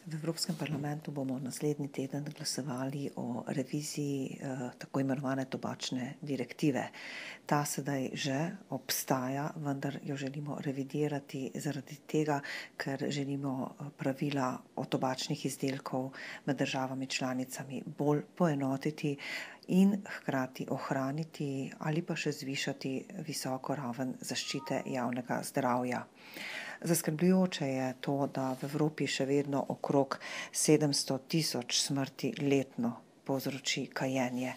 V Evropskem parlamentu bomo naslednji teden glasovali o reviziji tako imenovane tobačne direktive. Ta sedaj že obstaja, vendar jo želimo revidirati zaradi tega, ker želimo pravila o tobačnih izdelkov med državami članicami bolj poenotiti in hkrati ohraniti ali pa še zvišati visoko raven zaščite javnega zdravja. Zaskrbljujoče je to, da v Evropi še vedno okrog 700 tisoč smrti letno povzroči kajenje.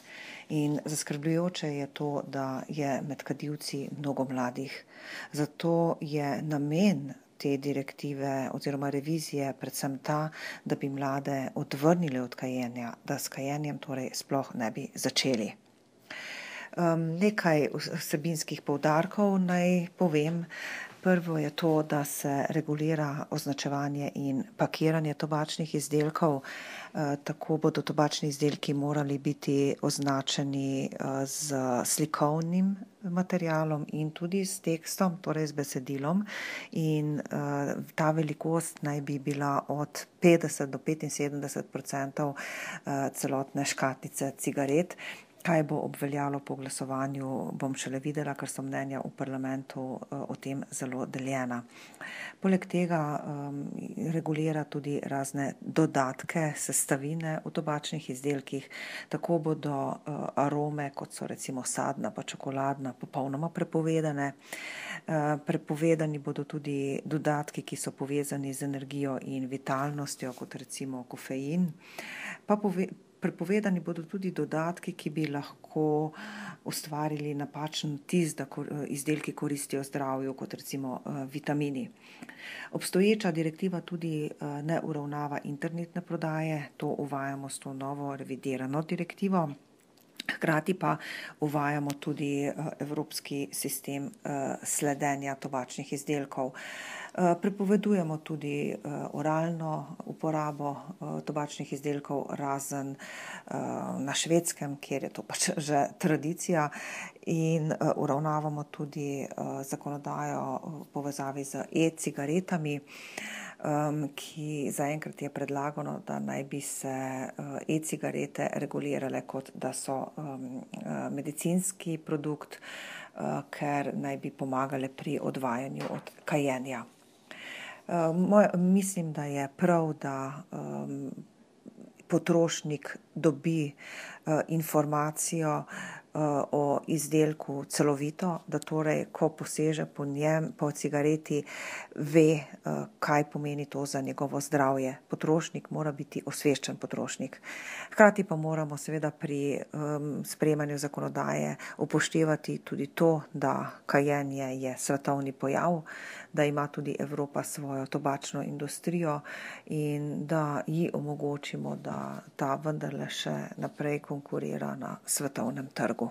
In zaskrbljujoče je to, da je med kadilci mnogo mladih. Zato je namen te direktive oziroma revizije predvsem ta, da bi mlade odvrnili od kajenja, da s kajenjem torej sploh ne bi začeli. Nekaj vsebinskih poudarkov naj povem. Prvo je to, da se regulira označevanje in pakiranje tobačnih izdelkov. Tako bodo tobačni izdelki morali biti označeni z slikovnim materialom in tudi s tekstom, torej z besedilom. In ta velikost naj bi bila od 50 do 75% celotne škatlice cigaret. Kaj bo obveljalo po glasovanju, bom šele videla, ker so mnenja v parlamentu o tem zelo deljena. Poleg tega regulira tudi razne dodatke, sestavine v tobačnih izdelkih. Tako bodo arome, kot so recimo sadna pa čokoladna, popolnoma prepovedane. Prepovedani bodo tudi dodatki, ki so povezani z energijo in vitalnostjo, kot recimo kofein. Prepovedani bodo tudi dodatki, ki bi lahko ustvarili napačen vtis, da izdelki koristijo zdravju, kot recimo vitamini. Obstoječa direktiva tudi ne uravnava internetne prodaje, to uvajamo s to novo revidirano direktivo. Hkrati pa uvajamo tudi evropski sistem sledenja tobačnih izdelkov. Prepovedujemo tudi oralno uporabo tobačnih izdelkov, razen na Švedskem, kjer je to pač že tradicija, in uravnavamo tudi zakonodajo v povezavi z e-cigaretami, ki zaenkrat je predlagano, da naj bi se e-cigarete regulirale kot da so medicinski produkt, ker naj bi pomagale pri odvajanju od kajenja. Mislim, da je prav, da potrošnik dobi informacijo o izdelku celovito, da torej, ko poseže po njem, po cigareti, ve, kaj pomeni to za njegovo zdravje. Potrošnik mora biti osveščen potrošnik. Hkrati pa moramo seveda pri sprejemanju zakonodaje upoštevati tudi to, da kajenje je svetovni pojav, da ima tudi Evropa svojo tobačno industrijo in da ji omogočimo, da ta vendarle še naprej konkurira na svetovnem trgu.